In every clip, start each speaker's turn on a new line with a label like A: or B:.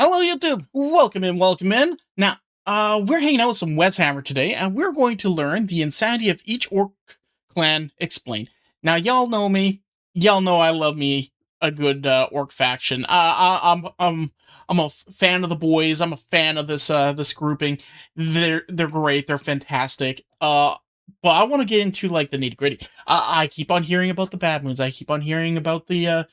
A: Hello YouTube, welcome in, welcome in. Now, we're hanging out with some Weshammer today, and we're going to learn the insanity of each orc clan explained. Now, y'all know me, y'all know I love me a good orc faction. I'm a fan of the boys. I'm a fan of this grouping. They're great. They're fantastic. But I want to get into like the nitty gritty. I keep on hearing about the bad moons. I keep on hearing about the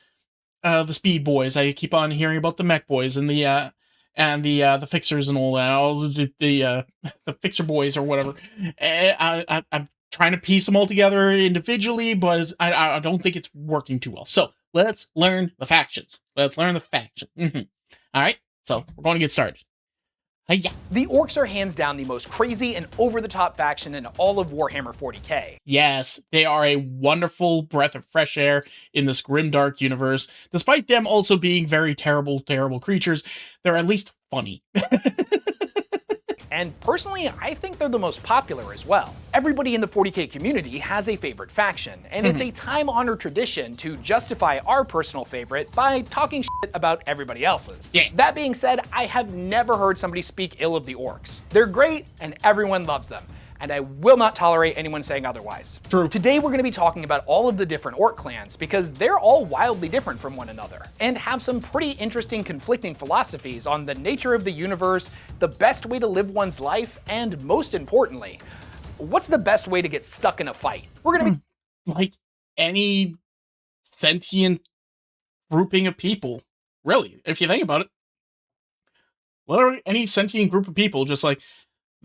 A: speed boys. I keep on hearing about the mech boys and the fixers and all that, all the fixer boys or whatever. I'm trying to piece them all together individually, but I don't think it's working too well. So let's learn the factions. Let's learn the faction. All right, so we're going to get started. Hi-ya.
B: The orcs are hands down the most crazy and over-the-top faction in all of Warhammer 40k.
A: Yes, they are a wonderful breath of fresh air in this grimdark universe. Despite them also being very terrible, terrible creatures, they're at least funny.
B: And personally, I think they're the most popular as well. Everybody in the 40k community has a favorite faction, and it's a time-honored tradition to justify our personal favorite by talking shit about everybody else's.
A: Yeah.
B: That being said, I have never heard somebody speak ill of the orcs. They're great, and everyone loves them. And I will not tolerate anyone saying otherwise.
A: True.
B: Today we're going to be talking about all of the different orc clans because they're all wildly different from one another and have some pretty interesting conflicting philosophies on the nature of the universe, the best way to live one's life, and most importantly, what's the best way to get stuck in a fight? We're going to be
A: like any sentient grouping of people, really, if you think about it. Literally any sentient group of people, just like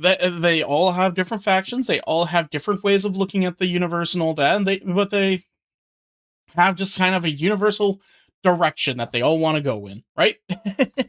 A: they all have different factions, they all have different ways of looking at the universe and all that, and but they have just kind of a universal direction that they all want to go in, right?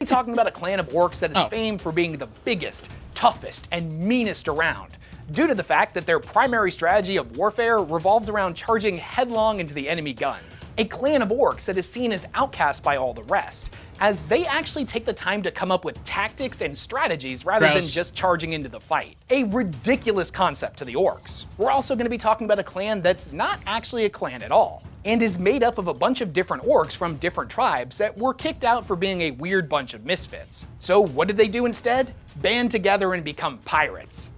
B: talking about a clan of orcs that is famed for being the biggest, toughest, and meanest around, due to the fact that their primary strategy of warfare revolves around charging headlong into the enemy guns. A clan of orcs that is seen as outcast by all the rest, as they actually take the time to come up with tactics and strategies rather than just charging into the fight. A ridiculous concept to the orcs. We're also going to be talking about a clan that's not actually a clan at all, and is made up of a bunch of different orcs from different tribes that were kicked out for being a weird bunch of misfits. So what did they do instead? Band together and become pirates.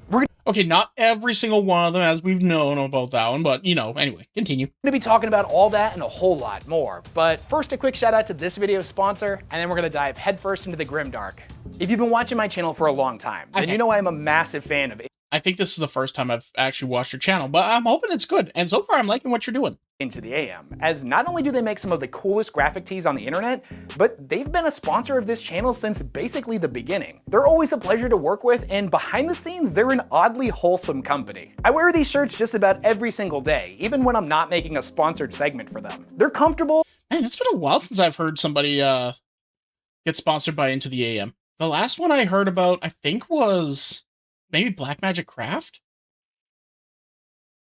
A: Okay, not every single one of them, as we've known about that one, but, you know, anyway, continue.
B: We're going to be talking about all that and a whole lot more, but first a quick shout out to this video's sponsor, and then we're going to dive headfirst into the grimdark. If you've been watching my channel for a long time, then you know I'm a massive fan of
A: I think this is the first time I've actually watched your channel, but I'm hoping it's good, and so far I'm liking what you're doing.
B: Into the AM, as not only do they make some of the coolest graphic tees on the internet, but they've been a sponsor of this channel since basically the beginning. They're always a pleasure to work with, and behind the scenes, they're an oddly wholesome company. I wear these shirts just about every single day, even when I'm not making a sponsored segment for them. They're comfortable.
A: Man, it's been a while since I've heard somebody get sponsored by Into the AM. The last one I heard about, I think, was maybe Black Magic Craft?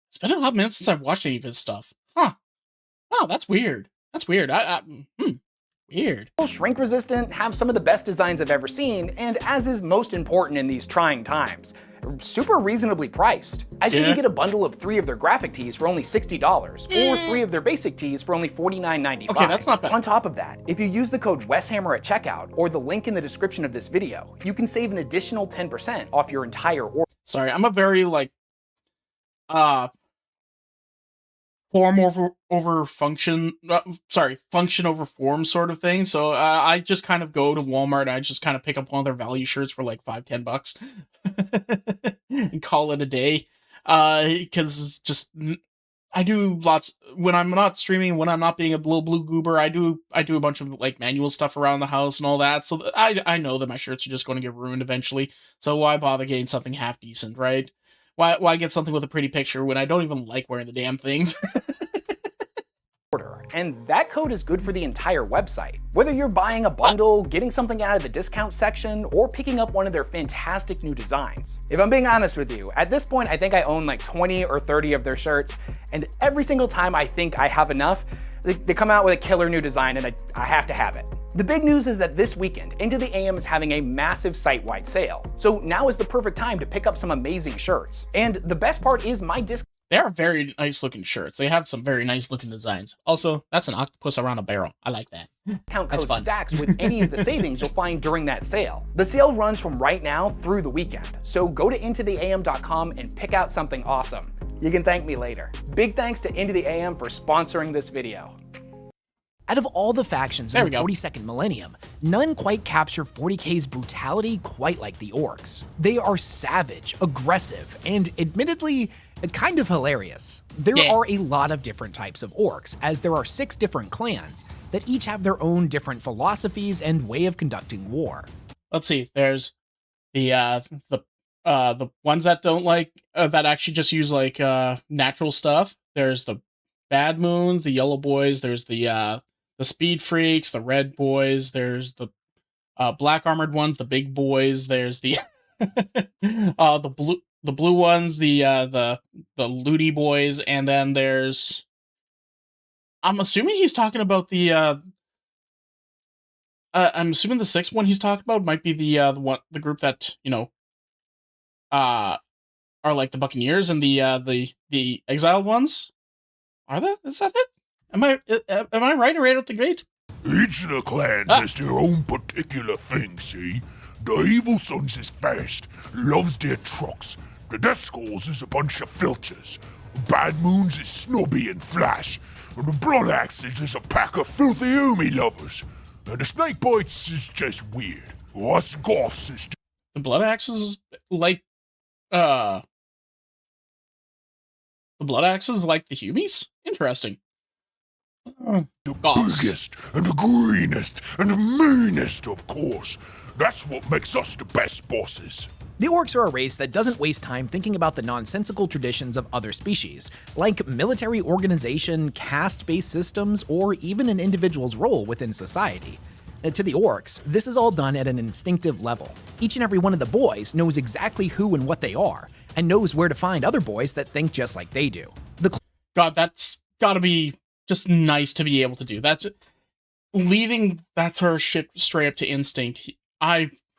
A: It's been a hot minute since I've watched any of his stuff. Huh. Oh, that's weird. That's weird. Weird.
B: Shrink resistant, have some of the best designs I've ever seen, and as is most important in these trying times, super reasonably priced. As you can get a bundle of 3 of their graphic tees for only $60, or 3 of their basic tees for only $49.95.
A: Okay, that's not bad.
B: On top of that, if you use the code Weshammer at checkout, or the link in the description of this video, you can save an additional 10% off your entire order.
A: Sorry, I'm a very, like, form over function, function over form sort of thing. So I just kind of go to Walmart and I just kind of pick up one of their value shirts for like $5-10 and call it a day. Because just I do lots when I'm not streaming, when I'm not being a little blue goober. I do a bunch of like manual stuff around the house and all that. So I know that my shirts are just going to get ruined eventually. So why bother getting something half decent, right? Why get something with a pretty picture when I don't even like wearing the damn things?
B: And that code is good for the entire website. Whether you're buying a bundle, getting something out of the discount section, or picking up one of their fantastic new designs. If I'm being honest with you, at this point I think I own like 20 or 30 of their shirts, and every single time I think I have enough, they come out with a killer new design and I have to have it. The big news is that this weekend, Into the AM is having a massive site-wide sale. So now is the perfect time to pick up some amazing shirts. And the best part is my discount
A: They are very nice looking shirts. They have some very nice looking designs. Also, that's an octopus around a barrel. I like that.
B: Count code stacks with any of the savings you'll find during that sale. The sale runs from right now through the weekend, so go to intotheam.com and pick out something awesome. You can thank me later. Big thanks to Into the AM for sponsoring this video. Out of all the factions in the 42nd millennium, none quite capture 40k's brutality quite like the orks. They are savage, aggressive, and admittedly, kind of hilarious. There are a lot of different types of orks, as there are 6 different clans that each have their own different philosophies and way of conducting war.
A: Let's see, there's the ones that don't like, that actually just use like natural stuff. There's the bad moons, the yellow boys, there's the speed freaks, the red boys, there's the black armored ones, the big boys, there's the the blue ones, the looty boys, and then there's, I'm assuming he's talking about the I'm assuming the 6th one he's talking about might be the group that, you know, are like the Buccaneers and the exiled ones. Are that? Is that it? Am I right or right out the gate?
C: Each of the clans has their own particular thing, see? The Evil Sunz is fast, loves their trucks. The Deathskulls is a bunch of filchers. Bad Moons is snobby and flash. And the Blood Axes is a pack of filthy Umi lovers. And the Snake Bites is just weird. Us Goffs is...
A: The Blood Axes like, the Blood Axes like the Humies? Interesting.
C: The biggest, and the greenest, and the meanest, of course. That's what makes us the best bosses.
B: The orks are a race that doesn't waste time thinking about the nonsensical traditions of other species, like military organization, caste-based systems, or even an individual's role within society. To the orks, this is all done at an instinctive level. Each and every one of the boys knows exactly who and what they are, and knows where to find other boys that think just like they do.
A: God, that's gotta be just nice to be able to do. That's leaving that sort of shit straight up to instinct.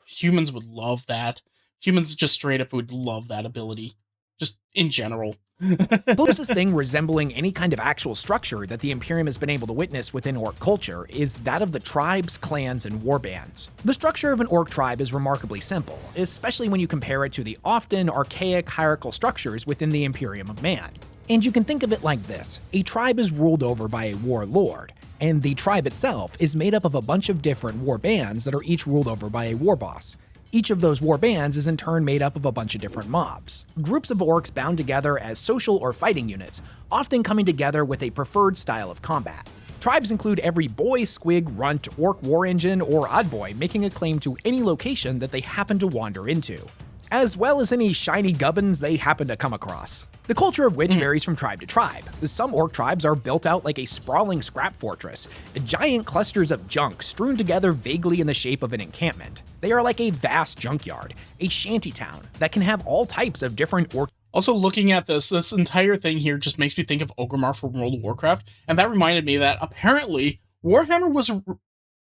A: Humans would love that. Humans just straight up would love that ability, just in general.
B: The closest thing resembling any kind of actual structure that the Imperium has been able to witness within ork culture is that of the tribes, clans, and warbands. The structure of an ork tribe is remarkably simple, especially when you compare it to the often archaic hierarchical structures within the Imperium of Man. And you can think of it like this: a tribe is ruled over by a warlord, and the tribe itself is made up of a bunch of different war bands that are each ruled over by a war boss. Each of those war bands is in turn made up of a bunch of different mobs. Groups of orks bound together as social or fighting units, often coming together with a preferred style of combat. Tribes include every boy, squig, runt, ork war engine, or odd boy making a claim to any location that they happen to wander into, as well as any shiny gubbins they happen to come across. The culture of which varies from tribe to tribe. Some ork tribes are built out like a sprawling scrap fortress, giant clusters of junk strewn together vaguely in the shape of an encampment. They are like a vast junkyard, a shantytown that can have all types of different ork.
A: Also, looking at this entire thing here just makes me think of Orgrimmar from World of Warcraft, and that reminded me that apparently Warhammer was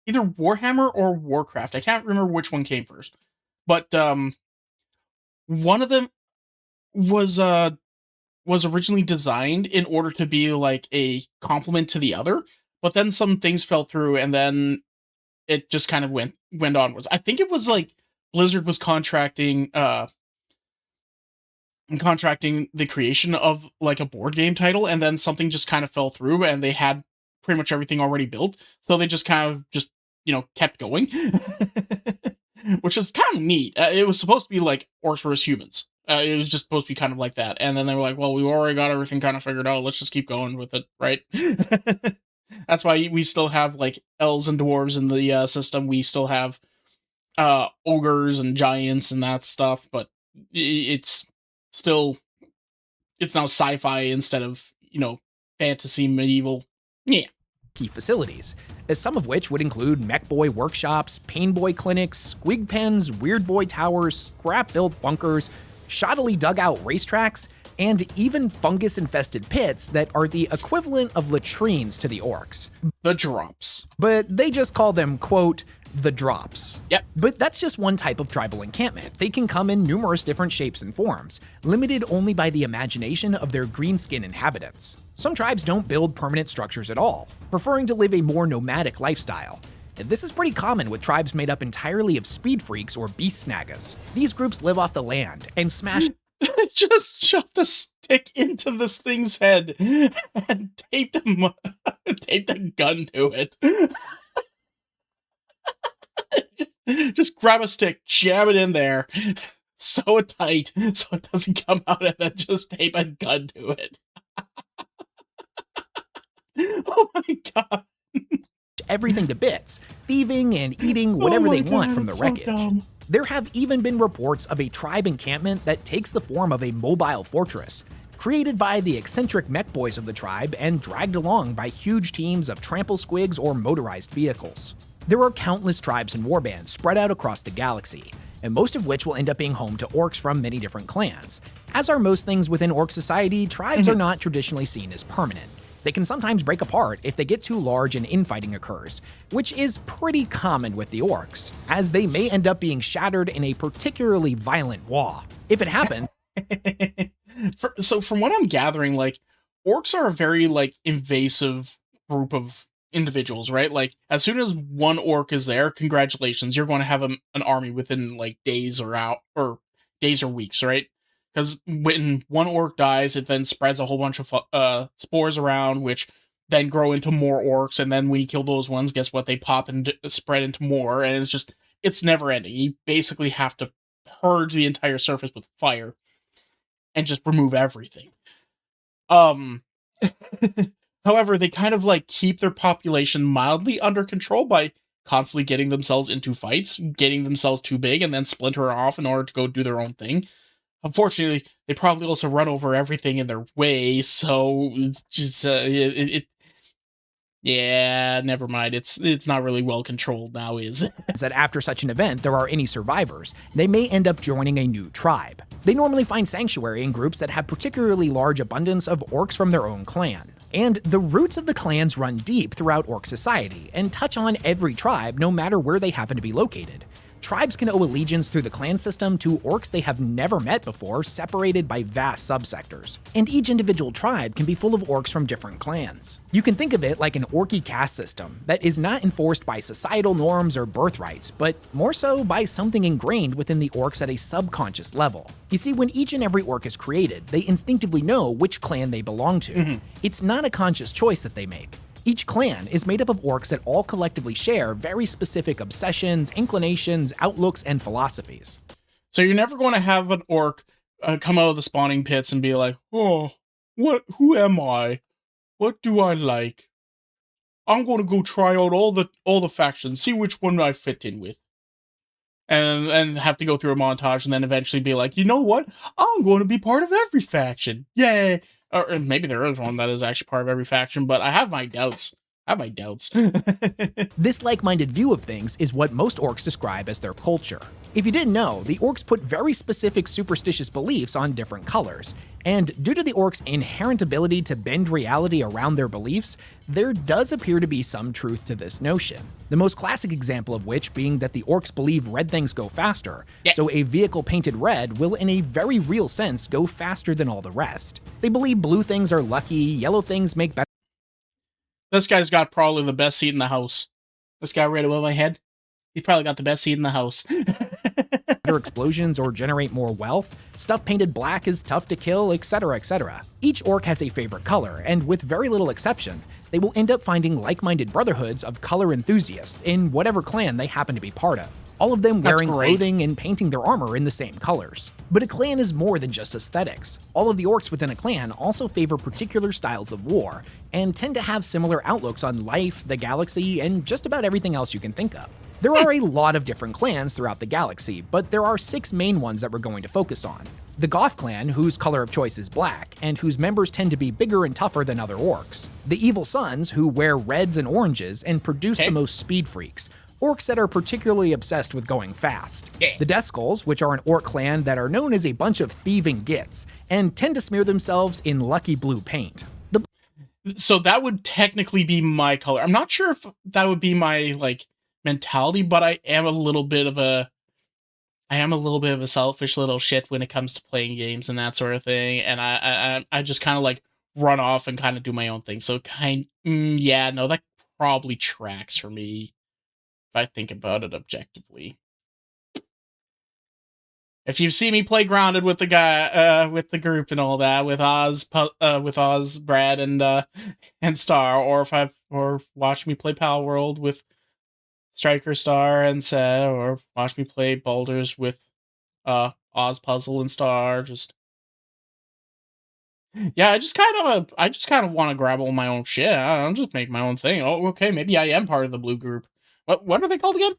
A: either Warhammer or Warcraft. I can't remember which one came first, but one of them was originally designed in order to be like a complement to the other, but then some things fell through, and then it just kind of went onwards. I think it was like Blizzard was contracting the creation of like a board game title, and then something just kind of fell through, and they had pretty much everything already built, so they just kind of just, you know, kept going. Which is kind of neat. It was supposed to be like orcs versus humans. It was just supposed to be kind of like that. And then they were like, well, we've already got everything kind of figured out. Let's just keep going with it, right? That's why we still have, like, elves and dwarves in the system. We still have ogres and giants and that stuff. But it's now sci-fi instead of, you know, fantasy, medieval. Yeah.
B: Key facilities, some of which would include mech boy workshops, pain boy clinics, squig pens, weird boy towers, scrap-built bunkers, shoddily dug-out racetracks, and even fungus-infested pits that are the equivalent of latrines to the orks.
A: The drops.
B: But they just call them, quote, the drops.
A: Yep.
B: But that's just one type of tribal encampment. They can come in numerous different shapes and forms, limited only by the imagination of their green-skin inhabitants. Some tribes don't build permanent structures at all, preferring to live a more nomadic lifestyle. And this is pretty common with tribes made up entirely of speed freaks or beast snaggas. These groups live off the land and smash
A: Just shove the stick into this thing's head and tape the gun to it. just grab a stick, jam it in there, sew it tight so it doesn't come out, and then just tape a gun to it. Oh my god.
B: everything to bits, thieving and eating whatever they want from the wreckage.
A: So
B: there have even been reports of a tribe encampment that takes the form of a mobile fortress, created by the eccentric mech boys of the tribe and dragged along by huge teams of trample squigs or motorized vehicles. There are countless tribes and warbands spread out across the galaxy, and most of which will end up being home to orcs from many different clans. As are most things within orc society, tribes are not traditionally seen as permanent. They can sometimes break apart if they get too large and infighting occurs, which is pretty common with the orcs, as they may end up being shattered in a particularly violent war. If it happens,
A: so from what I'm gathering, like, orcs are a very, like, invasive group of individuals, right? Like, as soon as one orc is there, congratulations, you're going to have an army within, like, days or weeks, right? Because when one orc dies, it then spreads a whole bunch of spores around, which then grow into more orcs, and then when you kill those ones, guess what? They pop and spread into more, and it's never ending. You basically have to purge the entire surface with fire and just remove everything. However, they kind of, like, keep their population mildly under control by constantly getting themselves into fights, getting themselves too big, and then splintering off in order to go do their own thing. Unfortunately, they probably also run over everything in their way, so it's just, yeah, never mind. It's not really well controlled now, is it?
B: that after such an event there are any survivors, they may end up joining a new tribe. They normally find sanctuary in groups that have particularly large abundance of orcs from their own clan. And the roots of the clans run deep throughout orc society and touch on every tribe no matter where they happen to be located. Tribes can owe allegiance through the clan system to orcs they have never met before, separated by vast subsectors. And each individual tribe can be full of orcs from different clans. You can think of it like an orky caste system that is not enforced by societal norms or birthrights, but more so by something ingrained within the orcs at a subconscious level. You see, when each and every orc is created, they instinctively know which clan they belong to. It's not a conscious choice that they make. Each clan is made up of orcs that all collectively share very specific obsessions, inclinations, outlooks, and philosophies.
A: So you're never going to have an orc come out of the spawning pits and be like, oh, who am I? What do I like? I'm going to go try out all the factions, see which one I fit in with. And have to go through a montage and then eventually be like, you know what? I'm going to be part of every faction. Yay! Or maybe there is one that is actually part of every faction, but I have my doubts.
B: This like-minded view of things is what most orcs describe as their culture. If you didn't know, the orcs put very specific superstitious beliefs on different colors, and due to the orcs' inherent ability to bend reality around their beliefs, there does appear to be some truth to this notion. The most classic example of which being that the orcs believe red things go faster, so a vehicle painted red will in a very real sense go faster than all the rest. They believe blue things are lucky, yellow things make better.
A: This guy's got probably the best seat in the house. This guy right above my head, he's probably got the best seat in the house.
B: Explosions or generate more wealth, stuff painted black is tough to kill, etc, etc. Each orc has a favorite color, and with very little exception, they will end up finding like-minded brotherhoods of color enthusiasts in whatever clan they happen to be part of. All of them wearing clothing and painting their armor in the same colors. But a clan is more than just aesthetics. All of the orcs within a clan also favor particular styles of war, and tend to have similar outlooks on life, the galaxy, and just about everything else you can think of. There are a lot of different clans throughout the galaxy, but there are 6 main ones that we're going to focus on. The Goff clan, whose color of choice is black, and whose members tend to be bigger and tougher than other orcs. The Evil Sunz, who wear reds and oranges and produce the most speed freaks, orcs that are particularly obsessed with going fast. The Deathskulls, which are an orc clan that are known as a bunch of thieving gits, and tend to smear themselves in lucky blue paint. So
A: that would technically be my color. I'm not sure if that would be my, like, mentality, but I am a little bit of a selfish little shit when it comes to playing games and that sort of thing, and I just kind of like run off and kind of do my own thing. So yeah, no, that probably tracks for me if I think about it objectively. If you've seen me play Grounded with the guy, with the group and all that, with Oz, Brad, and Star, or watch me play Pal World with Striker, Star, and Set, or watch me play Boulders with Oz, Puzzle, and Star, yeah, I just kind of want to grab all my own shit. I don't just make my own thing. Oh, okay, maybe I am part of the blue group. What are they called again?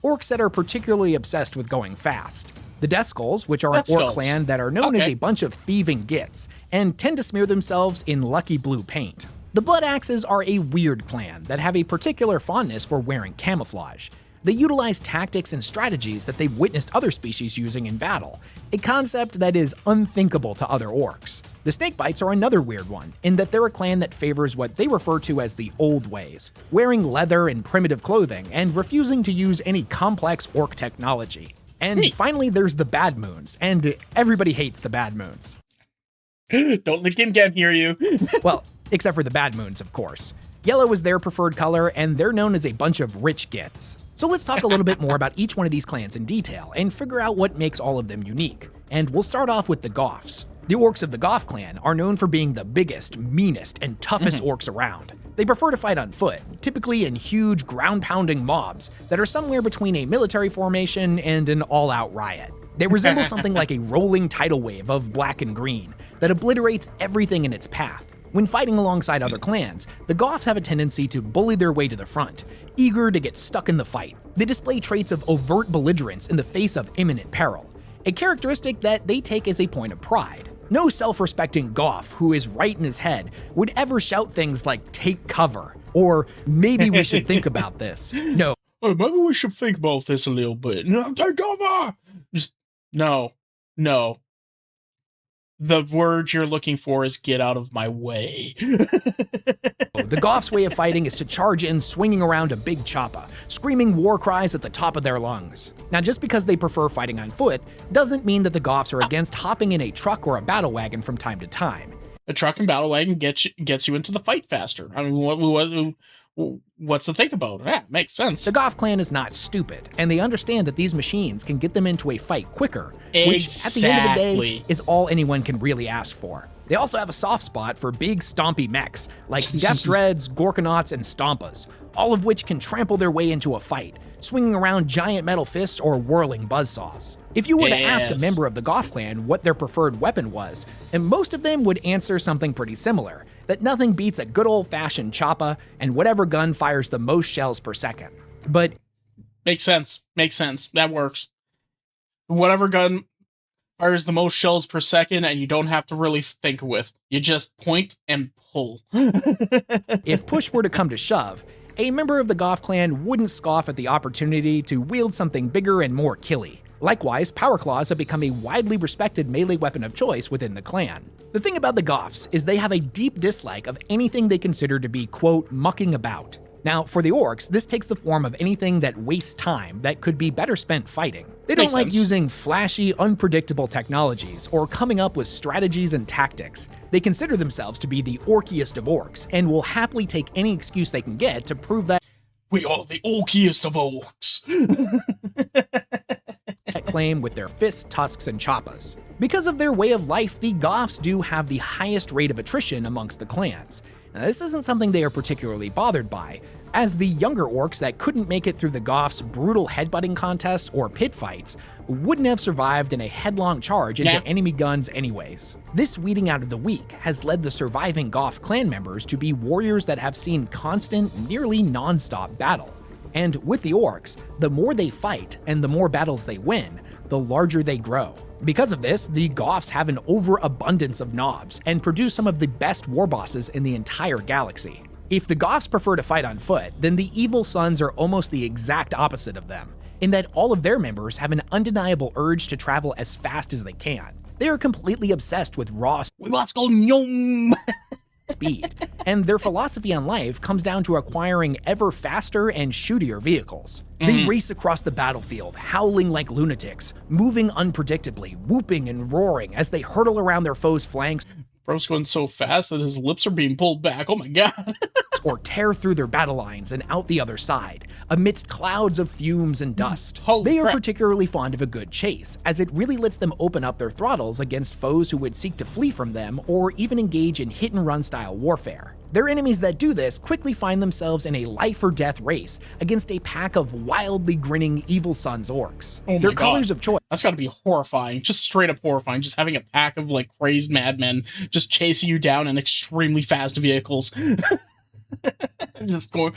B: Orcs that are particularly obsessed with going fast. The Deathskulls, which are an orc clan that are known as a bunch of thieving gits, and tend to smear themselves in lucky blue paint. The Blood Axes are a weird clan that have a particular fondness for wearing camouflage. They utilize tactics and strategies that they've witnessed other species using in battle, a concept that is unthinkable to other orcs. The Snakebites are another weird one, in that they're a clan that favors what they refer to as the old ways, wearing leather and primitive clothing, and refusing to use any complex orc technology. And finally, there's the Bad Moons, and everybody hates the Bad Moons.
A: Don't let Gim hear you.
B: Well, except for the Bad Moons, of course. Yellow is their preferred color, and they're known as a bunch of rich gits. So let's talk a little bit more about each one of these clans in detail, and figure out what makes all of them unique. And we'll start off with the Goffs. The orcs of the Goff clan are known for being the biggest, meanest, and toughest orcs around. They prefer to fight on foot, typically in huge, ground-pounding mobs that are somewhere between a military formation and an all-out riot. They resemble something like a rolling tidal wave of black and green that obliterates everything in its path. When fighting alongside other clans, the Goffs have a tendency to bully their way to the front, eager to get stuck in the fight. They display traits of overt belligerence in the face of imminent peril, a characteristic that they take as a point of pride. No self-respecting Goff who is right in his head would ever shout things like "take cover" or "maybe we should think about this." No.
A: Oh, maybe we should think about this a little bit. No, take cover! Just, no. The word you're looking for is "get out of my way."
B: The Goff's way of fighting is to charge in swinging around a big choppa, screaming war cries at the top of their lungs. Now, just because they prefer fighting on foot doesn't mean that the Goffs are against hopping in a truck or a battle wagon from time to time.
A: A truck and battle wagon gets you into the fight faster. I mean, what's the thing about it? Yeah, makes sense.
B: The Goff clan is not stupid, and they understand that these machines can get them into a fight quicker, which at the end of the day is all anyone can really ask for. They also have a soft spot for big stompy mechs like Death Dreads, Gorkanauts, and Stompas, all of which can trample their way into a fight, swinging around giant metal fists or whirling buzzsaws. If you were to ask a member of the Goff clan what their preferred weapon was, and most of them would answer something pretty similar, that nothing beats a good old-fashioned choppa and whatever gun fires the most shells per second. But
A: makes sense. That works. Whatever gun fires the most shells per second, and you don't have to really think with. You just point and pull.
B: If push were to come to shove, a member of the Goff clan wouldn't scoff at the opportunity to wield something bigger and more killy. Likewise, power claws have become a widely respected melee weapon of choice within the clan. The thing about the Goffs is they have a deep dislike of anything they consider to be, quote, mucking about. Now, for the orcs, this takes the form of anything that wastes time that could be better spent fighting. They don't like using flashy, unpredictable technologies or coming up with strategies and tactics. They consider themselves to be the orkiest of orcs and will happily take any excuse they can get to prove that
A: we are the orkiest of orcs.
B: claim with their fists, tusks, and choppas. Because of their way of life, the Goffs do have the highest rate of attrition amongst the clans. Now, this isn't something they are particularly bothered by, as the younger orcs that couldn't make it through the Goffs' brutal headbutting contests or pit fights wouldn't have survived in a headlong charge into enemy guns anyways. This weeding out of the weak has led the surviving Goff clan members to be warriors that have seen constant, nearly non-stop battle. And with the orcs, the more they fight and the more battles they win, the larger they grow. Because of this, the Goffs have an overabundance of knobs and produce some of the best war bosses in the entire galaxy. If the Goffs prefer to fight on foot, then the Evil Sunz are almost the exact opposite of them, in that all of their members have an undeniable urge to travel as fast as they can. They are completely obsessed with raw
A: we must go yum.
B: speed, and their philosophy on life comes down to acquiring ever faster and shootier vehicles. They race across the battlefield, howling like lunatics, moving unpredictably, whooping and roaring as they hurtle around their foes' flanks.
A: Bro's going so fast that his lips are being pulled back. Oh my god.
B: Or tear through their battle lines and out the other side, amidst clouds of fumes and dust.
A: Holy
B: they are
A: crap.
B: particularly fond of a good chase, as it really lets them open up their throttles against foes who would seek to flee from them or even engage in hit-and-run style warfare. Their enemies that do this quickly find themselves in a life-or-death race against a pack of wildly grinning Evil Sunz orks.
A: Oh my
B: Their
A: God.
B: colors of choice
A: That's gotta be horrifying. Just straight up horrifying. Just having a pack of like crazed madmen just chasing you down in extremely fast vehicles. Just going.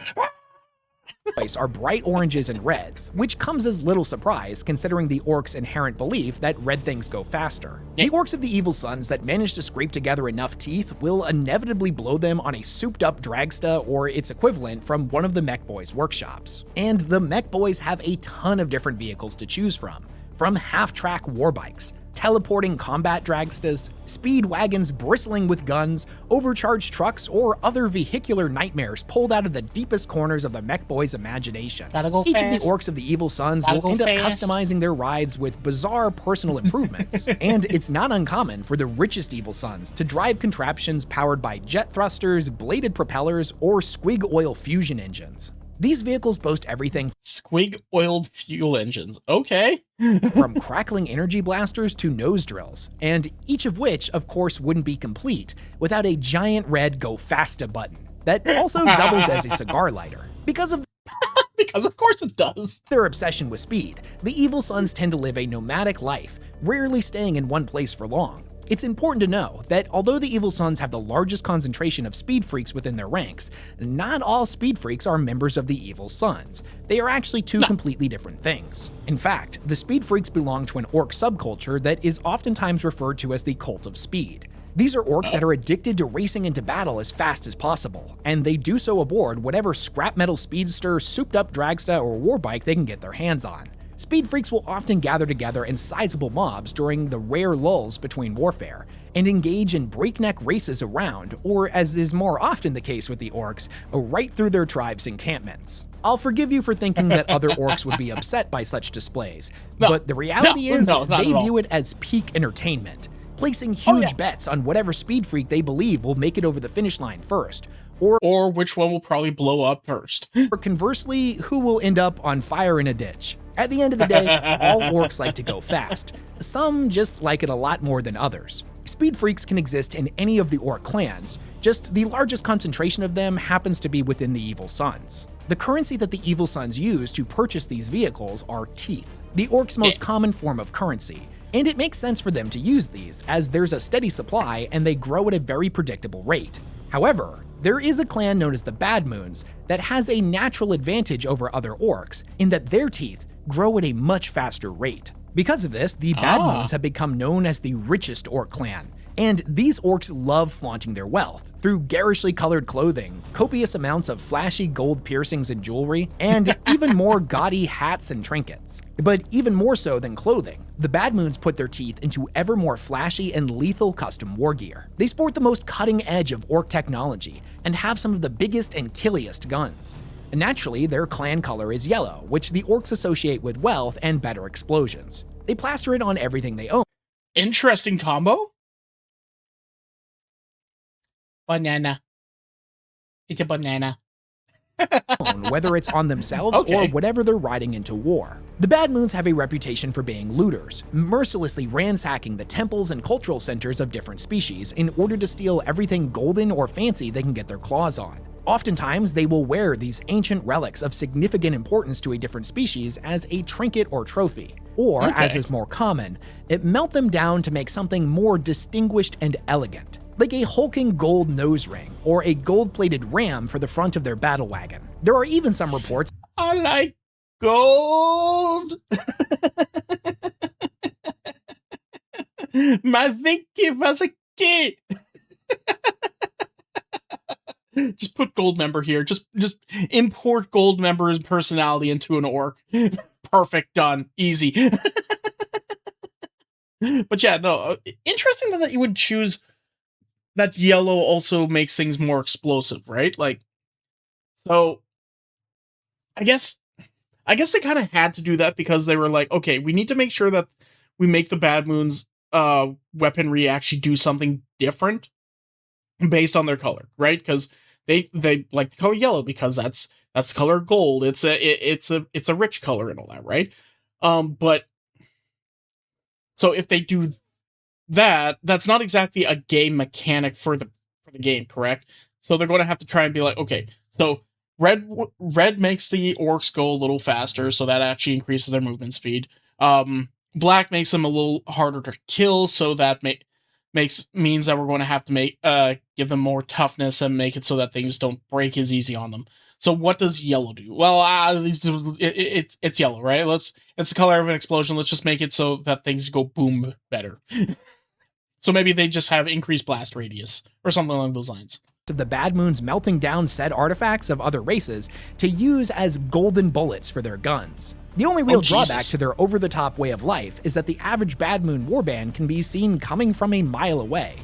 B: are bright oranges and reds, which comes as little surprise considering the orcs' inherent belief that red things go faster.
A: Yeah.
B: The orcs of the Evil Sunz that manage to scrape together enough teeth will inevitably blow them on a souped-up dragsta or its equivalent from one of the Mech Boys' workshops. And the Mech Boys have a ton of different vehicles to choose from half-track warbikes, teleporting combat dragstas, speed wagons bristling with guns, overcharged trucks, or other vehicular nightmares pulled out of the deepest corners of the Mech Boys' imagination.
A: Gotta go
B: Each
A: fast.
B: of the orcs of the Evil Sunz
A: Gotta
B: will
A: go
B: end up
A: fast.
B: customizing their rides with bizarre personal improvements, and it's not uncommon for the richest Evil Sunz to drive contraptions powered by jet thrusters, bladed propellers, or squig oil fusion engines. These vehicles boast everything
A: Squig oiled fuel engines. Okay.
B: from crackling energy blasters to nose drills, and each of which, of course, wouldn't be complete without a giant red Go Fasta button that also doubles as a cigar lighter. Because of
A: Because of course it does.
B: their obsession with speed, the Evil Sunz tend to live a nomadic life, rarely staying in one place for long. It's important to know that although the Evil Sunz have the largest concentration of speed freaks within their ranks, not all speed freaks are members of the Evil Sunz. They are actually two completely different things. In fact, the speed freaks belong to an orc subculture that is oftentimes referred to as the Cult of Speed. These are orcs that are addicted to racing into battle as fast as possible, and they do so aboard whatever scrap metal speedster, souped-up dragsta, or warbike they can get their hands on. Speed freaks will often gather together in sizable mobs during the rare lulls between warfare, and engage in breakneck races around, or as is more often the case with the orcs, right through their tribe's encampments. I'll forgive you for thinking that other orcs would be upset by such displays, but the reality is
A: not
B: they
A: at all.
B: view it as peak entertainment, placing huge bets on whatever speed freak they believe will make it over the finish line first,
A: Or which one will probably blow up first.
B: or conversely, who will end up on fire in a ditch. At the end of the day, all orcs like to go fast. Some just like it a lot more than others. Speed freaks can exist in any of the orc clans, just the largest concentration of them happens to be within the Evil Sunz. The currency that the Evil Sunz use to purchase these vehicles are teeth, the orcs' most common form of currency, and it makes sense for them to use these, as there's a steady supply and they grow at a very predictable rate. However, there is a clan known as the Bad Moons that has a natural advantage over other orcs in that their teeth grow at a much faster rate. Because of this, the Bad Moons have become known as the richest orc clan, and these orcs love flaunting their wealth through garishly colored clothing, copious amounts of flashy gold piercings and jewelry, and even more gaudy hats and trinkets. But even more so than clothing, the Bad Moons put their teeth into ever more flashy and lethal custom war gear. They sport the most cutting edge of orc technology and have some of the biggest and killiest guns. Naturally, their clan color is yellow, which the orcs associate with wealth and better explosions. They plaster it on everything they own.
A: Interesting combo. Banana. It's a banana.
B: Whether it's on themselves
A: Okay.
B: or whatever they're riding into war. The Bad Moons have a reputation for being looters, mercilessly ransacking the temples and cultural centers of different species in order to steal everything golden or fancy they can get their claws on. Oftentimes, they will wear these ancient relics of significant importance to a different species as a trinket or trophy, or, as is more common, melt them down to make something more distinguished and elegant, like a hulking gold nose ring or a gold-plated ram for the front of their battle wagon. There are even some reports
A: I like gold. My Vicky was a kid. Just put Goldmember here. Just import Goldmember's personality into an orc. Perfect. Done. Easy. But yeah, no. Interesting that you would choose that yellow also makes things more explosive, right? Like, so I guess they kind of had to do that because they were like, okay, we need to make sure that we make the Bad Moons weaponry actually do something different based on their color, right? Because they like the color yellow because that's the color gold. It's a rich color and all that, right? But so if they do that, that's not exactly a game mechanic for the game, correct? So they're going to have to try and be like, okay, so red makes the orcs go a little faster, so that actually increases their movement speed. Black makes them a little harder to kill, so that means that we're going to have to give them more toughness and make it so that things don't break as easy on them. So what does yellow do? Well, it's yellow, right? It's the color of an explosion. Let's just make it so that things go boom better. So maybe they just have increased blast radius or something along those lines.
B: Of the Bad Moons melting down said artifacts of other races to use as golden bullets for their guns. The only real drawback to their over-the-top way of life is that the average Bad Moon warband can be seen coming from a mile away.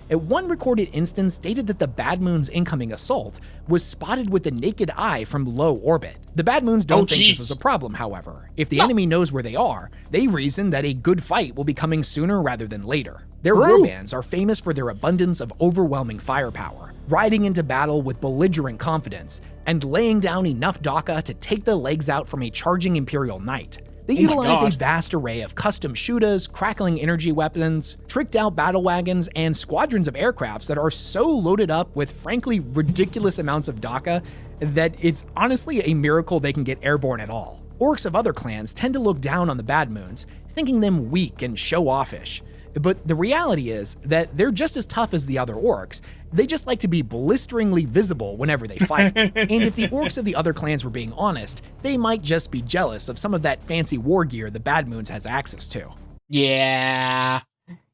B: One recorded instance stated that the Bad Moon's incoming assault was spotted with the naked eye from low orbit. The Bad Moons don't think this is a problem, however. If the enemy knows where they are, they reason that a good fight will be coming sooner rather than later. Their warbands are famous for their abundance of overwhelming firepower, riding into battle with belligerent confidence, and laying down enough Daka to take the legs out from a charging Imperial Knight. They utilize a vast array of custom shooters, crackling energy weapons, tricked out battle wagons, and squadrons of aircrafts that are so loaded up with frankly ridiculous amounts of Daka that it's honestly a miracle they can get airborne at all. Orcs of other clans tend to look down on the Bad Moons, thinking them weak and show-offish. But the reality is that they're just as tough as the other orcs, they just like to be blisteringly visible whenever they fight. And if the orcs of the other clans were being honest, they might just be jealous of some of that fancy war gear the Bad Moons has access to.
A: Yeah,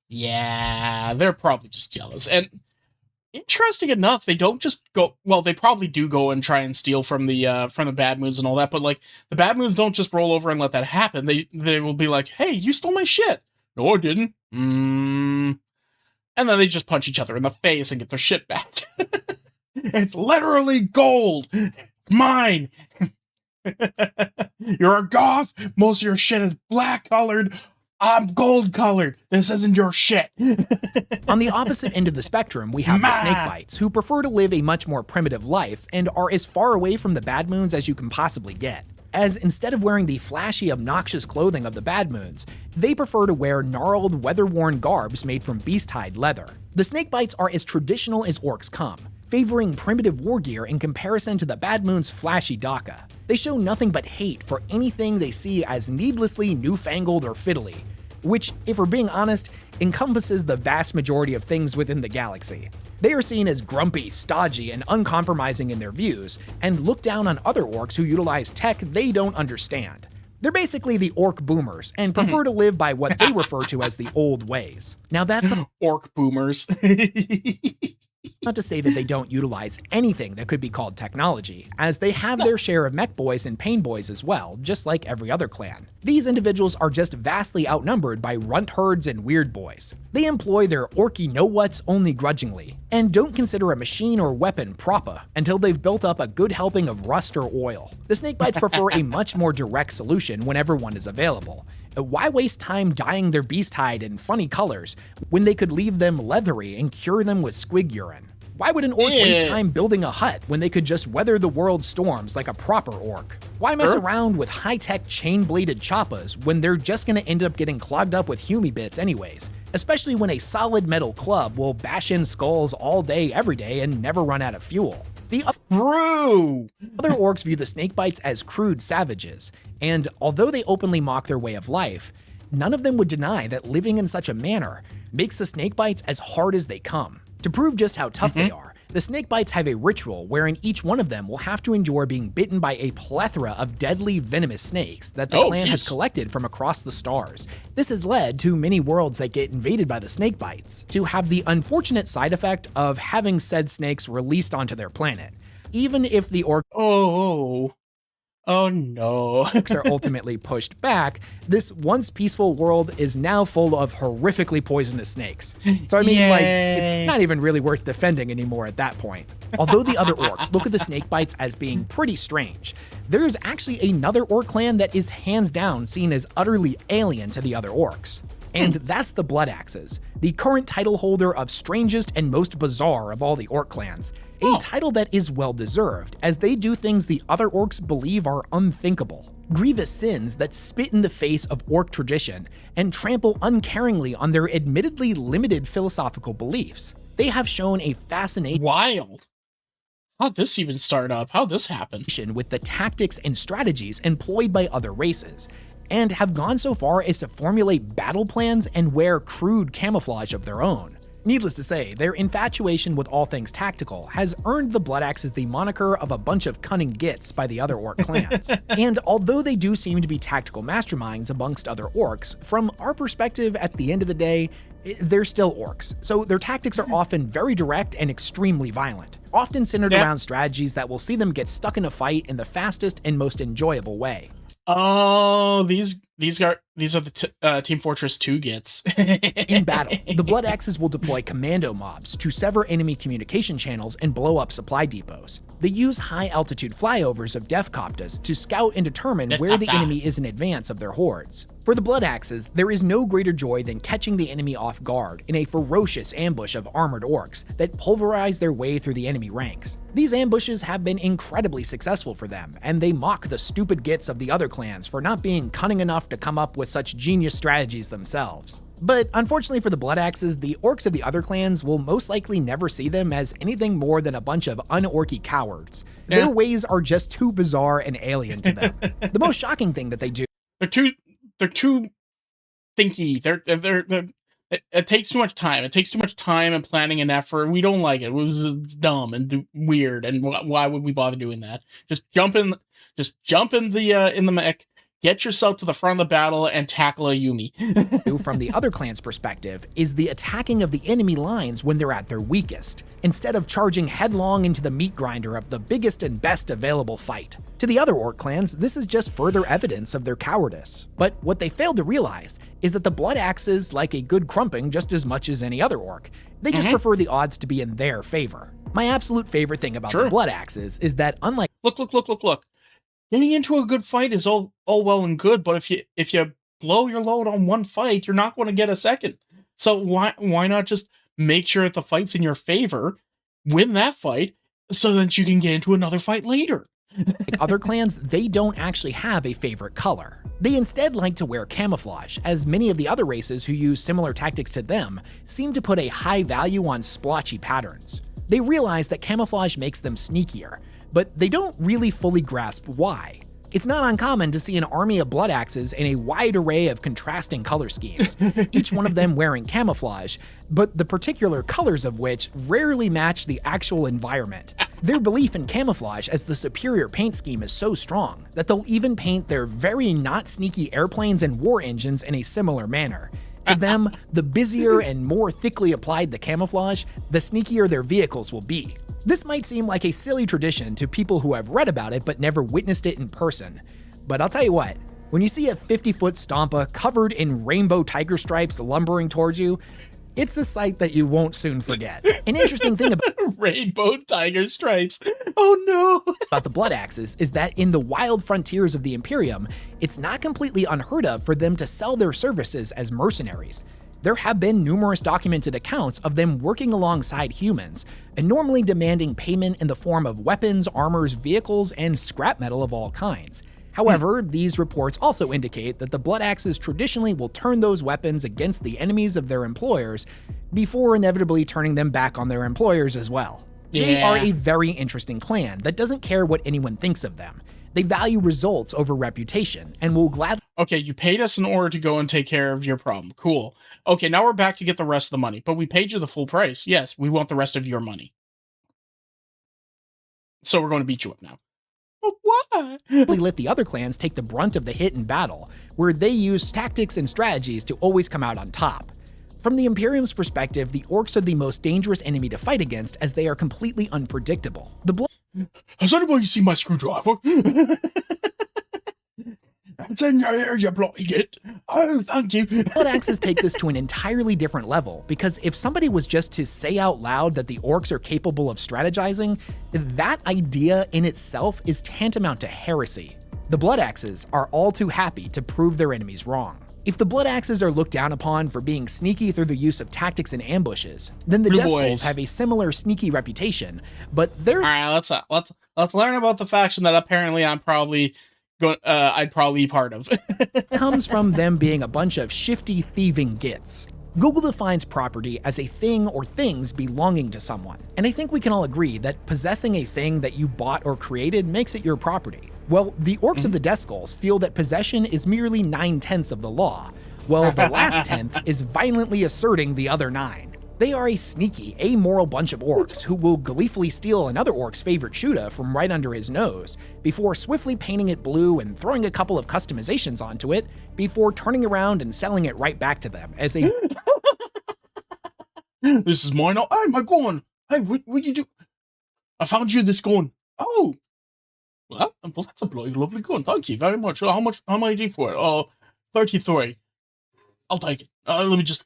A: they're probably just jealous. And interesting enough, they don't just go, well, they probably do go and try and steal from the Bad Moons and all that, but like, the Bad Moons don't just roll over and let that happen. They will be like, hey, you stole my shit. No, I didn't. And then they just punch each other in the face and get their shit back. It's literally gold. It's mine. You're a goth. Most of your shit is black colored. I'm gold colored. This isn't your shit.
B: On the opposite end of the spectrum, we have the Snakebites, who prefer to live a much more primitive life and are as far away from the Bad Moons as you can possibly get. As instead of wearing the flashy, obnoxious clothing of the Bad Moons, they prefer to wear gnarled, weather-worn garbs made from beast-hide leather. The Snakebites are as traditional as orcs come, favoring primitive war gear in comparison to the Bad Moon's flashy Daka. They show nothing but hate for anything they see as needlessly newfangled or fiddly, which, if we're being honest, encompasses the vast majority of things within the galaxy. They are seen as grumpy, stodgy, and uncompromising in their views, and look down on other orcs who utilize tech they don't understand. They're basically the orc boomers, and prefer to live by what they refer to as the old ways. Now that's not
A: orc boomers.
B: Not to say that they don't utilize anything that could be called technology, as they have their share of mech boys and pain boys as well, just like every other clan. These individuals are just vastly outnumbered by runt herds and weird boys. They employ their orky know-whats only grudgingly, and don't consider a machine or weapon proper until they've built up a good helping of rust or oil. The Snakebites prefer a much more direct solution whenever one is available. Why waste time dyeing their beast hide in funny colors when they could leave them leathery and cure them with squig urine? Why would an orc waste time building a hut when they could just weather the world's storms like a proper orc? Why mess around with high-tech chain-bladed choppas when they're just gonna end up getting clogged up with Humy bits anyways? Especially when a solid metal club will bash in skulls all day every day and never run out of fuel. The other orcs view the Snakebites as crude savages, and although they openly mock their way of life, none of them would deny that living in such a manner makes the Snakebites as hard as they come. To prove just how tough they are, the Snakebites have a ritual wherein each one of them will have to endure being bitten by a plethora of deadly venomous snakes that the clan has collected from across the stars. This has led to many worlds that get invaded by the Snakebites to have the unfortunate side effect of having said snakes released onto their planet. Even if the orc
A: Oh no.
B: Orks are ultimately pushed back, this once peaceful world is now full of horrifically poisonous snakes. So I mean, like, it's not even really worth defending anymore at that point. Although the other orcs look at the snake bites as being pretty strange, there's actually another orc clan that is hands down seen as utterly alien to the other orcs. And that's the Blood Axes, the current title holder of strangest and most bizarre of all the orc clans. A title that is well deserved, as they do things the other orcs believe are unthinkable. Grievous sins that spit in the face of orc tradition and trample uncaringly on their admittedly limited philosophical beliefs. They have shown a fascination
A: Wild. How'd this even start up? How'd this happen?
B: With the tactics and strategies employed by other races, and have gone so far as to formulate battle plans and wear crude camouflage of their own. Needless to say, their infatuation with all things tactical has earned the Blood Axes the moniker of a bunch of cunning gits by the other orc clans. And although they do seem to be tactical masterminds amongst other orcs, from our perspective at the end of the day, they're still orcs, so their tactics are often very direct and extremely violent, often centered around strategies that will see them get stuck in a fight in the fastest and most enjoyable way.
A: Oh, these are the Team Fortress 2 gets.
B: In battle, the Blood Axes will deploy commando mobs to sever enemy communication channels and blow up supply depots. They use high-altitude flyovers of Deathskulls to scout and determine where the enemy is in advance of their hordes. For the Blood Axes, there is no greater joy than catching the enemy off guard in a ferocious ambush of armored orcs that pulverize their way through the enemy ranks. These ambushes have been incredibly successful for them, and they mock the stupid gits of the other clans for not being cunning enough to come up with such genius strategies themselves. But unfortunately for the Blood Axes, the orcs of the other clans will most likely never see them as anything more than a bunch of un-orky cowards. Their ways are just too bizarre and alien to them. The most shocking thing that they do—
A: They're too thinky. It takes too much time. It takes too much time and planning and effort. We don't like it. It's dumb and weird. And why would we bother doing that? Just jump in the mech. Get yourself to the front of the battle and tackle a Yumi.
B: From the other clan's perspective is the attacking of the enemy lines when they're at their weakest, instead of charging headlong into the meat grinder of the biggest and best available fight. To the other orc clans, this is just further evidence of their cowardice. But what they failed to realize is that the Blood Axes like a good crumping just as much as any other orc. They just prefer the odds to be in their favor. My absolute favorite thing about the Blood Axes is that unlike—
A: Look. Getting into a good fight is all well and good, but if you blow your load on one fight, you're not going to get a second. So why not just make sure that the fight's in your favor, win that fight, so that you can get into another fight later?
B: Like other clans, they don't actually have a favorite color. They instead like to wear camouflage, as many of the other races who use similar tactics to them seem to put a high value on splotchy patterns. They realize that camouflage makes them sneakier, but they don't really fully grasp why. It's not uncommon to see an army of Blood Axes in a wide array of contrasting color schemes, each one of them wearing camouflage, but the particular colors of which rarely match the actual environment. Their belief in camouflage as the superior paint scheme is so strong that they'll even paint their very not sneaky airplanes and war engines in a similar manner. To them, the busier and more thickly applied the camouflage, the sneakier their vehicles will be. This might seem like a silly tradition to people who have read about it but never witnessed it in person. But I'll tell you what, when you see a 50-foot Stompa covered in rainbow tiger stripes lumbering towards you, it's a sight that you won't soon forget. An interesting thing about
A: rainbow tiger stripes. Oh no.
B: About the Blood Axes is that in the wild frontiers of the Imperium, it's not completely unheard of for them to sell their services as mercenaries. There have been numerous documented accounts of them working alongside humans, and normally demanding payment in the form of weapons, armors, vehicles, and scrap metal of all kinds. However, these reports also indicate that the Blood Axes traditionally will turn those weapons against the enemies of their employers, before inevitably turning them back on their employers as well. They are a very interesting clan that doesn't care what anyone thinks of them. They value results over reputation, and will gladly—
A: Okay, you paid us in order to go and take care of your problem. Cool. Okay, now we're back to get the rest of the money, but we paid you the full price. Yes, we want the rest of your money. So we're going to beat you up now. But why?
B: Let the other clans take the brunt of the hit in battle, where they use tactics and strategies to always come out on top. From the Imperium's perspective, the orcs are the most dangerous enemy to fight against, as they are completely unpredictable.
A: Has anybody seen my screwdriver? It's in your ear, you bloody git. Oh, thank you.
B: Blood axes take this to an entirely different level, because if somebody was just to say out loud that the orcs are capable of strategizing, that idea in itself is tantamount to heresy. The blood axes are all too happy to prove their enemies wrong. If the blood axes are looked down upon for being sneaky through the use of tactics and ambushes, then the Deathskulls have a similar sneaky reputation, but there's—
A: Alright, let's learn about the faction that apparently I'm probably I'd probably be part of.
B: comes from them being a bunch of shifty, thieving gits. Google defines property as a thing or things belonging to someone, and I think we can all agree that possessing a thing that you bought or created makes it your property. Well, the orcs of the Deathskulls feel that possession is merely 9/10 of the law, while the last 10th is violently asserting the other 9. They are a sneaky, amoral bunch of orcs who will gleefully steal another orc's favorite shooter from right under his nose, before swiftly painting it blue and throwing a couple of customizations onto it, before turning around and selling it right back to them as a—
C: This is mine. Hey, my gun. Hey, what you do? I found you this gun. Oh. Well, that's a bloody lovely gun. Thank you very much. How much? How much do you for it? 33. I'll take it. Let me just.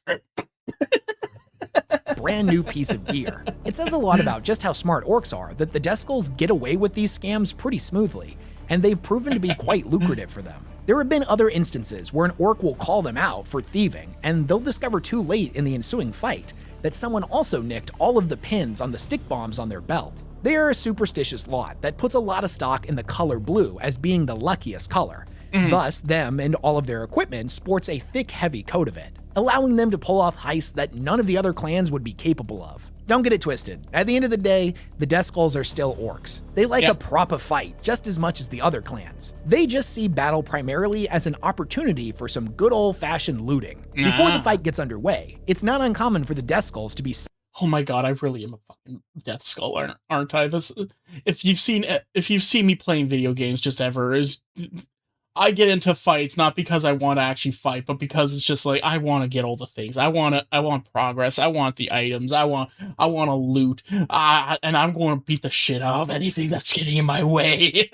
B: brand new piece of gear. It says a lot about just how smart orcs are that the Deathskulls get away with these scams pretty smoothly, and they've proven to be quite lucrative for them. There have been other instances where an orc will call them out for thieving, and they'll discover too late in the ensuing fight that someone also nicked all of the pins on the stick bombs on their belt. They are a superstitious lot that puts a lot of stock in the color blue as being the luckiest color. Thus, them and all of their equipment sports a thick, heavy coat of it, allowing them to pull off heists that none of the other clans would be capable of. Don't get it twisted. At the end of the day, the Deathskulls are still orcs. They like a proper fight just as much as the other clans. They just see battle primarily as an opportunity for some good old-fashioned looting. Before the fight gets underway, it's not uncommon for the Deathskulls to be—
A: Oh my god, I really am a fucking Deathskull, aren't I? If you've seen me playing video games just ever, I get into fights not because I want to actually fight, but because it's just like I want to get all the things. I want progress. I want the items. I want to loot. And I'm going to beat the shit out of anything that's getting in my way.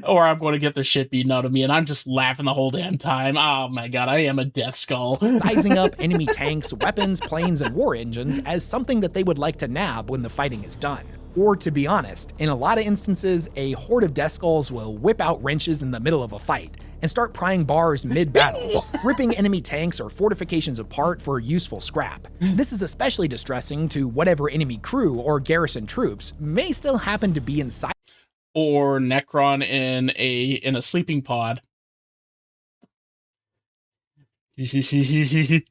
A: Or I'm going to get the shit beaten out of me, and I'm just laughing the whole damn time. Oh my god, I am a Deathskull.
B: Sizing up enemy tanks, weapons, planes, and war engines as something that they would like to nab when the fighting is done. Or to be honest, in a lot of instances, a horde of Deathskulls will whip out wrenches in the middle of a fight and start prying bars mid-battle, ripping enemy tanks or fortifications apart for useful scrap. This is especially distressing to whatever enemy crew or garrison troops may still happen to be inside—
A: or Necron in a sleeping pod.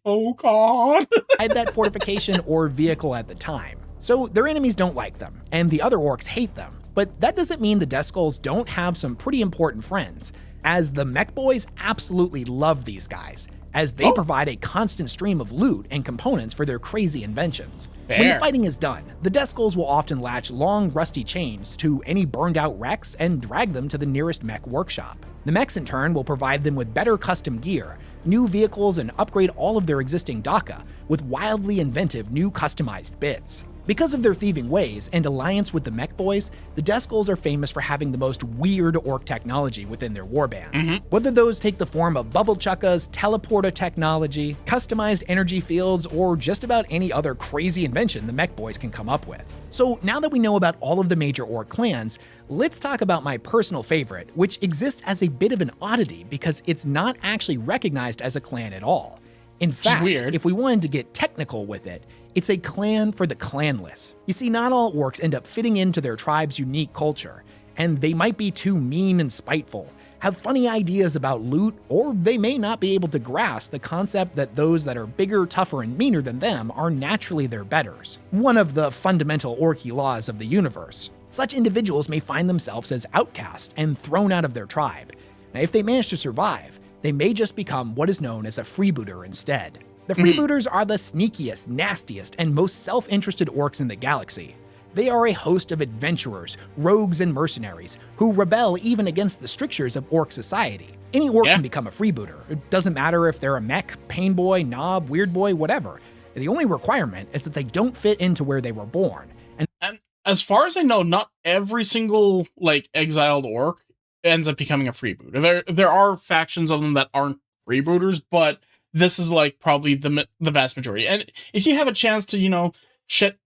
A: Oh god.
B: that fortification or vehicle at the time. So their enemies don't like them, and the other orcs hate them. But that doesn't mean the Deathskulls don't have some pretty important friends, as the mech boys absolutely love these guys, as they provide a constant stream of loot and components for their crazy inventions. When the fighting is done, the Deathskulls will often latch long, rusty chains to any burned out wrecks and drag them to the nearest mech workshop. The mechs in turn will provide them with better custom gear, new vehicles, and upgrade all of their existing Daka with wildly inventive new customized bits. Because of their thieving ways and alliance with the mech boys, the Deathskulls are famous for having the most weird orc technology within their warbands. Whether those take the form of bubble chukkas, teleporter technology, customized energy fields, or just about any other crazy invention the mech boys can come up with. So now that we know about all of the major orc clans, let's talk about my personal favorite, which exists as a bit of an oddity because it's not actually recognized as a clan at all. In fact, if we wanted to get technical with it, it's a clan for the clanless. You see, not all orcs end up fitting into their tribe's unique culture, and they might be too mean and spiteful, have funny ideas about loot, or they may not be able to grasp the concept that those that are bigger, tougher, and meaner than them are naturally their betters. One of the fundamental orky laws of the universe. Such individuals may find themselves as outcasts and thrown out of their tribe. Now, if they manage to survive, they may just become what is known as a freebooter instead. The Freebooters are the sneakiest, nastiest, and most self-interested orcs in the galaxy. They are a host of adventurers, rogues, and mercenaries who rebel even against the strictures of orc society. Any orc can become a freebooter. It doesn't matter if they're a mech, pain boy, knob, weird boy, whatever. The only requirement is that they don't fit into where they were born.
A: And as far as I know, not every single exiled orc ends up becoming a freebooter. There are factions of them that aren't freebooters, but this is like probably the vast majority. And if you have a chance to, you know, shed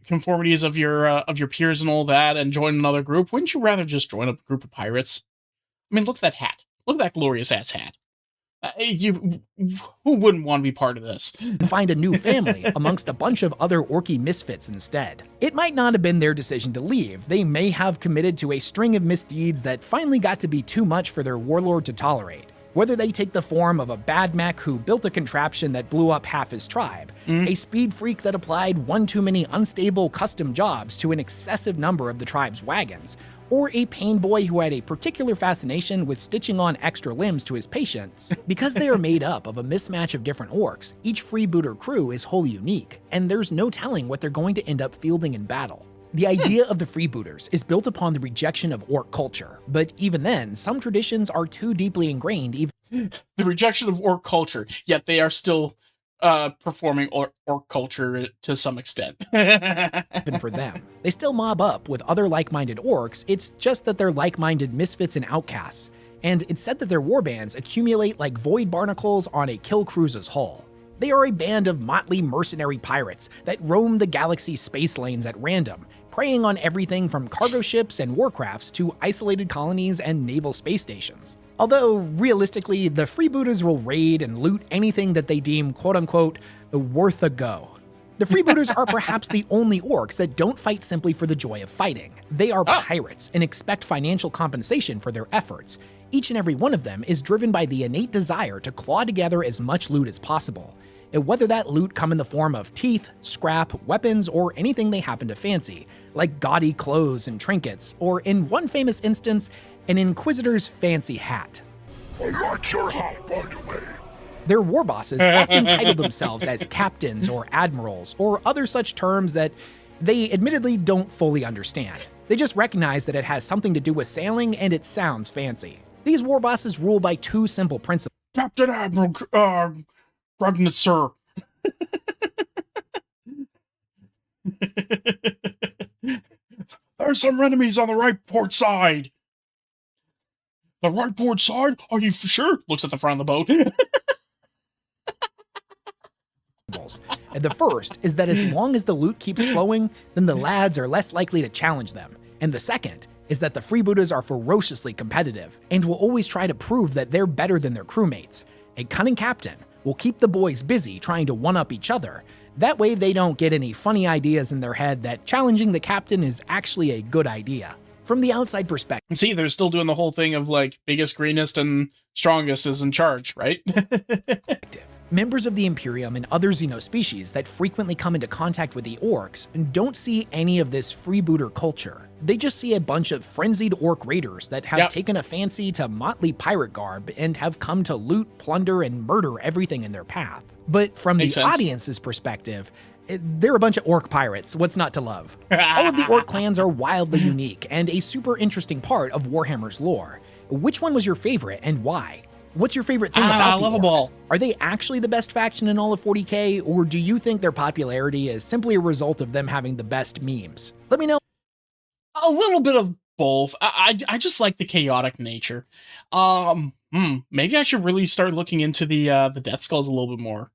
A: conformities of your peers and all that, and join another group, wouldn't you rather just join a group of pirates? I mean, look at that hat. Look at that glorious ass hat. Who wouldn't want to be part of this?
B: Find a new family amongst a bunch of other orky misfits instead. It might not have been their decision to leave. They may have committed to a string of misdeeds that finally got to be too much for their warlord to tolerate. Whether they take the form of a bad mech who built a contraption that blew up half his tribe, a speed freak that applied one too many unstable custom jobs to an excessive number of the tribe's wagons, or a pain boy who had a particular fascination with stitching on extra limbs to his patients. Because they are made up of a mismatch of different orcs, each freebooter crew is wholly unique, and there's no telling what they're going to end up fielding in battle. The idea of the freebooters is built upon the rejection of orc culture, but even then, some traditions are too deeply ingrained even
A: the rejection of orc culture, yet they are still performing orc culture to some extent.
B: for them. They still mob up with other like-minded orcs, it's just that they're like-minded misfits and outcasts, and it's said that their warbands accumulate like void barnacles on a kill cruise's hull. They are a band of motley mercenary pirates that roam the galaxy's space lanes at random, preying on everything from cargo ships and warcrafts to isolated colonies and naval space stations. Although, realistically, the freebooters will raid and loot anything that they deem quote-unquote worth a go. The freebooters are perhaps the only orcs that don't fight simply for the joy of fighting. They are pirates and expect financial compensation for their efforts. Each and every one of them is driven by the innate desire to claw together as much loot as possible, and whether that loot come in the form of teeth, scrap, weapons, or anything they happen to fancy, like gaudy clothes and trinkets, or in one famous instance, an Inquisitor's fancy hat.
C: I like your hat, by the way.
B: Their war bosses often title themselves as captains or admirals, or other such terms that they admittedly don't fully understand. They just recognize that it has something to do with sailing and it sounds fancy. These war bosses rule by two simple principles.
A: Captain Admiral Grugnut, sir. There's some enemies on the right port side. The right port side? Are you for sure? Looks at the front of the boat.
B: And the first is that as long as the loot keeps flowing, then the lads are less likely to challenge them. And the second is that the freebooters are ferociously competitive and will always try to prove that they're better than their crewmates. A cunning captain will keep the boys busy trying to one-up each other. That way they don't get any funny ideas in their head that challenging the captain is actually a good idea. From the outside perspective.
A: See, they're still doing the whole thing of like biggest, greenest, and strongest is in charge, right?
B: Members of the Imperium and other xenospecies that frequently come into contact with the orcs don't see any of this freebooter culture. They just see a bunch of frenzied orc raiders that have taken a fancy to motley pirate garb and have come to loot, plunder, and murder everything in their path. But from the audience's perspective, they're a bunch of orc pirates, what's not to love? All of the orc clans are wildly unique and a super interesting part of Warhammer's lore. Which one was your favorite and why? What's your favorite thing about the orcs? Are they actually the best faction in all of 40k, or do you think their popularity is simply a result of them having the best memes? Let me know.
A: A little bit of both. I just like the chaotic nature. Maybe I should really start looking into the Deathskulls a little bit more.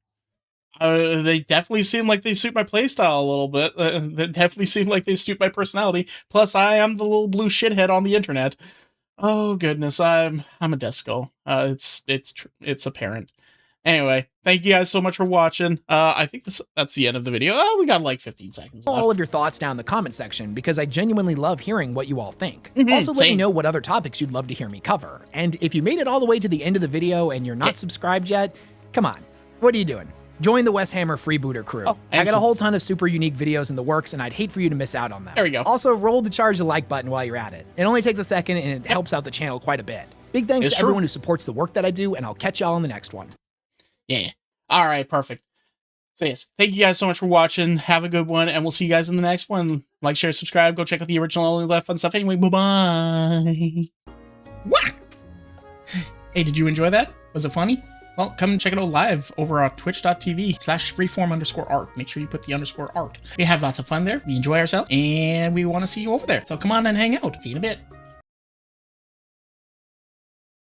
A: They definitely seem like they suit my playstyle a little bit. They definitely seem like they suit my personality. Plus, I am the little blue shithead on the internet. Oh goodness, I'm a Deathskull. It's apparent. Anyway, thank you guys so much for watching. I think that's the end of the video. Oh, we got like 15 seconds left.
B: All of your thoughts down in the comment section because I genuinely love hearing what you all think. Also, let me know what other topics you'd love to hear me cover. And if you made it all the way to the end of the video and you're not subscribed yet, come on, what are you doing? Join the Weshammer Freebooter crew. I got a whole ton of super unique videos in the works, and I'd hate for you to miss out on them.
A: There we go.
B: Also, roll the charge the like button while you're at it. It only takes a second, and it helps out the channel quite a bit. Big thanks to everyone who supports the work that I do, and I'll catch y'all in the next one.
A: Yeah. All right, perfect. So yes, thank you guys so much for watching. Have a good one, and we'll see you guys in the next one. Like, share, subscribe. Go check out the original Only Left Fun stuff. Anyway, bye-bye. What? Hey, did you enjoy that? Was it funny? Well, come and check it out live over on twitch.tv/freeform_art. Make sure you put the _art. We have lots of fun there. We enjoy ourselves, and we want to see you over there. So come on and hang out. See you in a bit.